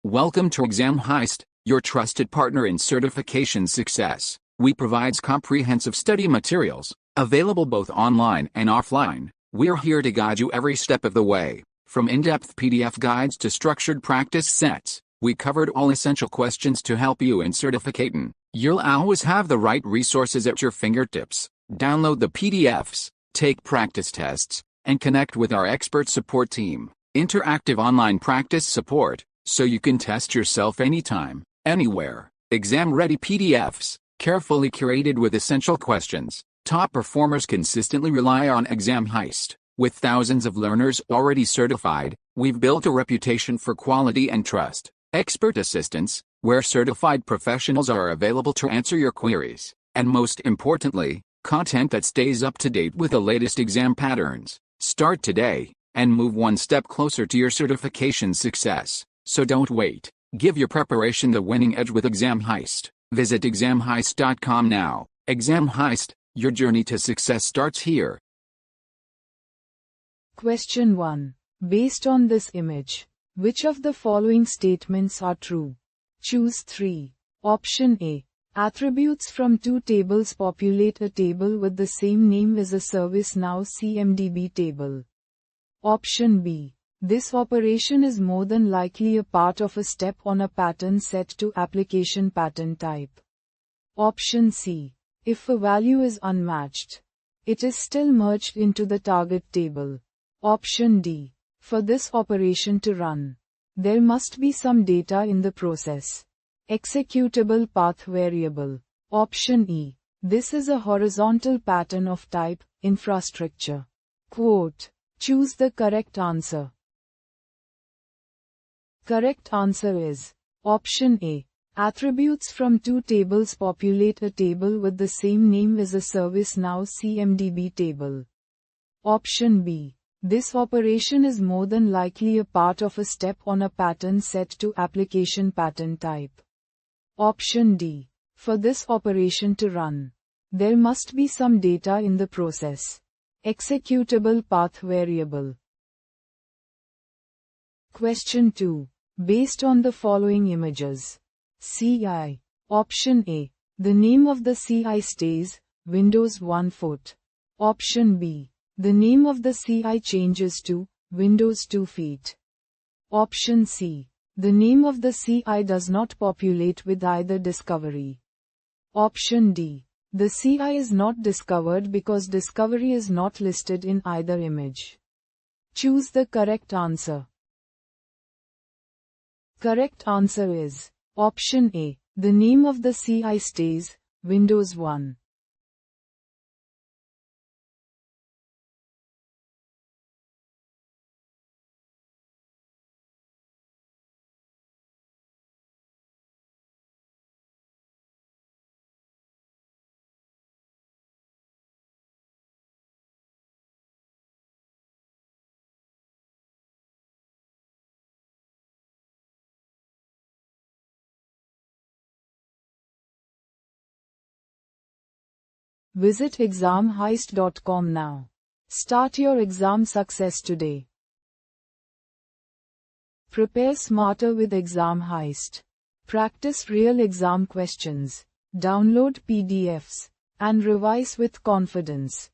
Welcome to Exam Heist, your trusted partner in certification success. We provide comprehensive study materials, available both online and offline. We're here to guide you every step of the way. From in-depth PDF guides to structured practice sets, we covered all essential questions to help you in certificating. You'll always have the right resources at your fingertips. Download the PDFs, take practice tests, and connect with our expert support team. Interactive online practice support, so you can test yourself anytime, anywhere. Exam-ready PDFs, carefully curated with essential questions. Top performers consistently rely on Exam Heist. With thousands of learners already certified, we've built a reputation for quality and trust. Expert assistance, where certified professionals are available to answer your queries. And most importantly, content that stays up to date with the latest exam patterns. Start today, and move one step closer to your certification success. So don't wait. Give your preparation the winning edge with Exam Heist. Visit examheist.com now. Exam Heist, your journey to success starts here. Question 1. Based on this image, which of the following statements are true? Choose 3. Option A. Attributes from two tables populate a table with the same name as a ServiceNow CMDB table. Option B. This operation is more than likely a part of a step on a pattern set to application pattern type. Option C. If a value is unmatched, it is still merged into the target table. Option D. For this operation to run, there must be some data in the process. Executable path variable. Option E. This is a horizontal pattern of type infrastructure. Quote. Choose the correct answer. Correct answer is Option A. Attributes from two tables populate a table with the same name as a ServiceNow CMDB table. Option B. This operation is more than likely a part of a step on a pattern set to application pattern type. Option D. For this operation to run, there must be some data in the process. Executable path variable. Question 2. Based on the following images. CI. Option A. The name of the CI stays, Windows 1 foot. Option B. The name of the CI changes to, Windows 2 feet. Option C. The name of the CI does not populate with either discovery. Option D. The CI is not discovered because discovery is not listed in either image. Choose the correct answer. Correct answer is Option A. The name of the CI stays, Windows 1. Visit examheist.com now. Start your exam success today. Prepare smarter with Exam Heist. Practice real exam questions. Download PDFs and revise with confidence.